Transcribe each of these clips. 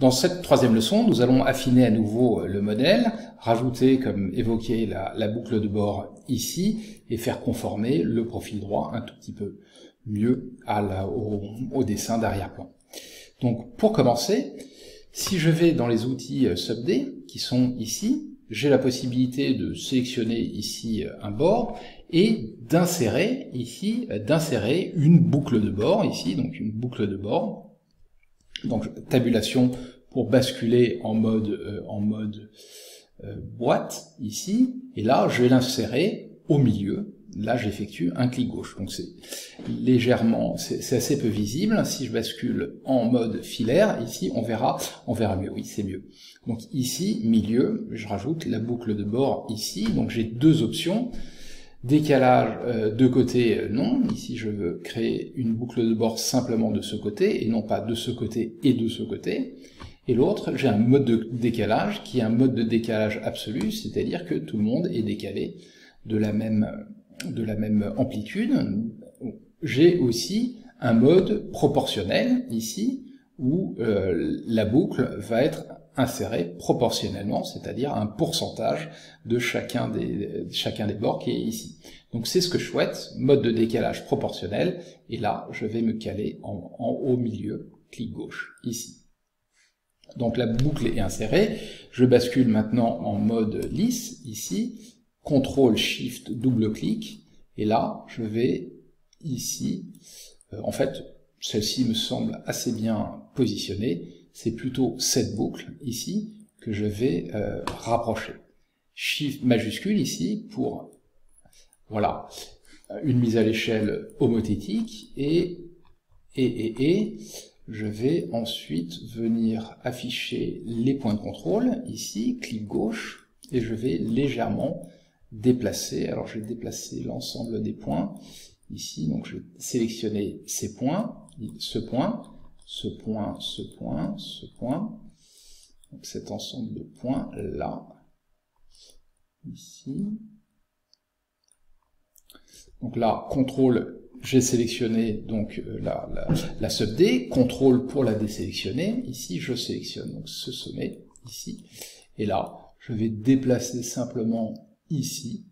Dans cette troisième leçon, nous allons affiner à nouveau le modèle, rajouter, comme évoqué, la boucle de bord ici, et faire conformer le profil droit un tout petit peu mieux au dessin d'arrière-plan. Donc, pour commencer, si je vais dans les outils SUBD, qui sont ici, j'ai la possibilité de sélectionner ici un bord, et d'insérer ici, une boucle de bord, ici, donc une boucle de bord. Donc, tabulation pour basculer en mode boîte, ici, et là, je vais l'insérer au milieu. Là, j'effectue un clic gauche. Donc, c'est légèrement, c'est assez peu visible. Si je bascule en mode filaire, ici, on verra mieux. Oui, c'est mieux. Donc, ici, milieu, je rajoute la boucle de bord ici. Donc, j'ai deux options. Décalage de côté, non. Ici, je veux créer une boucle de bord simplement de ce côté, et non pas de ce côté et de ce côté. Et l'autre, j'ai un mode de décalage, qui est un mode de décalage absolu, c'est-à-dire que tout le monde est décalé de la même amplitude. J'ai aussi un mode proportionnel, ici, où la boucle va être insérée proportionnellement, c'est-à-dire un pourcentage de chacun des bords qui est ici. Donc c'est ce que je souhaite, mode de décalage proportionnel, et là je vais me caler en haut milieu, clic gauche, ici. Donc la boucle est insérée, je bascule maintenant en mode lisse, ici, CTRL SHIFT double-clic, et là je vais ici, en fait celle-ci me semble assez bien positionnée, c'est plutôt cette boucle ici que je vais rapprocher. Shift majuscule ici pour, voilà, une mise à l'échelle homothétique, et je vais ensuite venir afficher les points de contrôle, ici, clic gauche, et je vais légèrement déplacer, alors je vais déplacer l'ensemble des points, ici, donc je vais sélectionner ces points, ce point, ce point, ce point, ce point, donc cet ensemble de points là, ici. Donc là, CTRL, j'ai sélectionné donc la SUBD, CTRL pour la désélectionner, ici je sélectionne donc ce sommet, ici, et là, je vais déplacer simplement ici,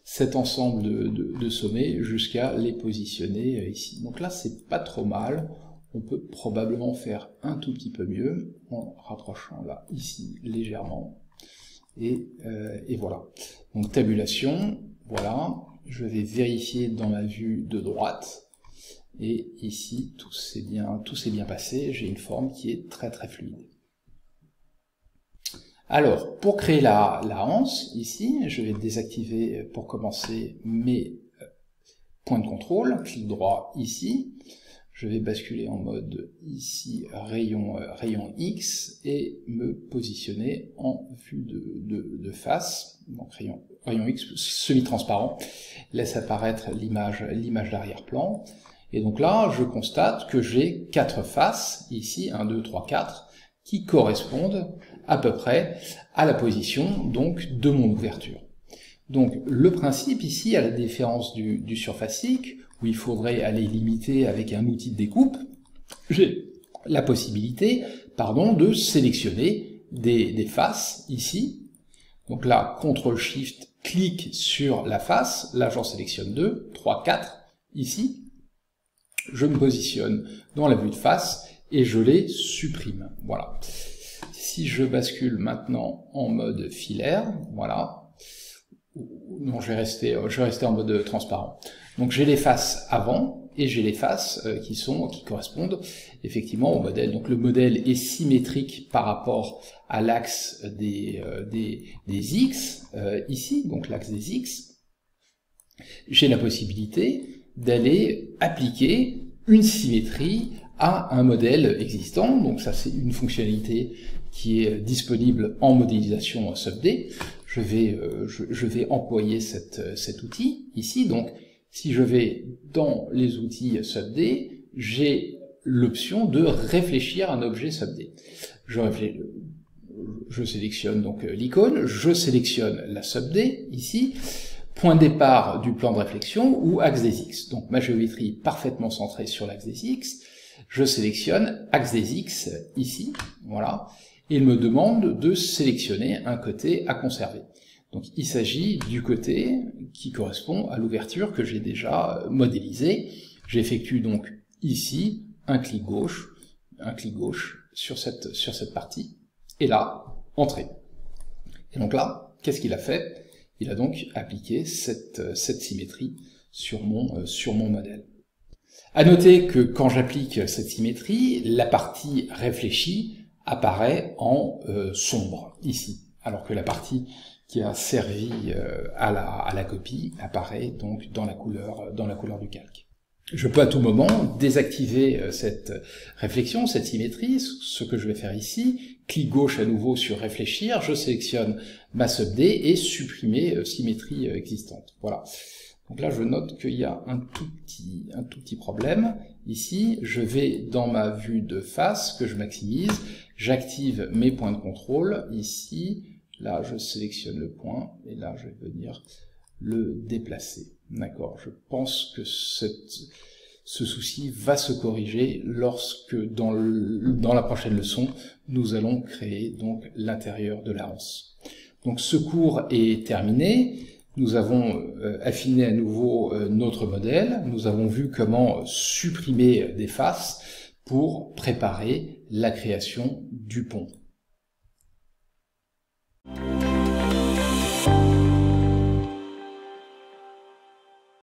cet ensemble de sommets jusqu'à les positionner ici. Donc là, c'est pas trop mal. On peut probablement faire un tout petit peu mieux en rapprochant là, ici, légèrement. Et voilà. Donc tabulation, voilà. Je vais vérifier dans ma vue de droite. Et ici, tout s'est bien passé. J'ai une forme qui est très très fluide. Alors, pour créer la anse, ici, je vais désactiver pour commencer mes points de contrôle. Clic droit ici. Je vais basculer en mode ici rayon X et me positionner en vue de face. Donc rayon X semi-transparent laisse apparaître l'image d'arrière-plan. Et donc là, je constate que j'ai 4 faces, ici 1, 2, 3, 4, qui correspondent à peu près à la position donc de mon ouverture. Donc le principe ici, à la différence du surfacique, où il faudrait aller limiter avec un outil de découpe, j'ai la possibilité, de sélectionner des faces ici. Donc là, CTRL-SHIFT, clic sur la face, là j'en sélectionne 2, 3, 4, ici. Je me positionne dans la vue de face et je les supprime. Voilà. Si je bascule maintenant en mode filaire, voilà. Non, je vais rester en mode transparent. Donc j'ai les faces avant et j'ai les faces qui correspondent effectivement au modèle. Donc le modèle est symétrique par rapport à l'axe des X ici, donc l'axe des X. J'ai la possibilité d'aller appliquer une symétrie à un modèle existant. Donc ça, c'est une fonctionnalité qui est disponible en modélisation SUBD. Je vais employer cet outil ici. Donc si je vais dans les outils SUBD, j'ai l'option de réfléchir un objet SUBD. Je sélectionne donc l'icône, je sélectionne la SUBD ici, point de départ du plan de réflexion ou axe des X. Donc ma géométrie parfaitement centrée sur l'axe des X. Je sélectionne axe des X ici, voilà, et il me demande de sélectionner un côté à conserver. Donc il s'agit du côté qui correspond à l'ouverture que j'ai déjà modélisée. J'effectue donc ici un clic gauche sur cette partie, et là, entrée. Et donc là, qu'est-ce qu'il a fait? Il a donc appliqué cette symétrie sur mon modèle. À noter que quand j'applique cette symétrie, la partie réfléchie apparaît en sombre, ici, alors que la partie qui a servi à la copie apparaît donc dans la couleur du calque. Je peux à tout moment désactiver cette réflexion, cette symétrie, ce que je vais faire ici, clic gauche à nouveau sur réfléchir, je sélectionne ma sub-D et supprimer symétrie existante. Voilà. Donc là je note qu'il y a un tout petit problème. Ici, je vais dans ma vue de face que je maximise, j'active mes points de contrôle, ici, là je sélectionne le point, et là je vais venir le déplacer. D'accord, je pense que ce souci va se corriger lorsque dans la prochaine leçon, nous allons créer donc l'intérieur de la anse. Donc ce cours est terminé, nous avons affiné à nouveau notre modèle, nous avons vu comment supprimer des faces pour préparer la création du pont.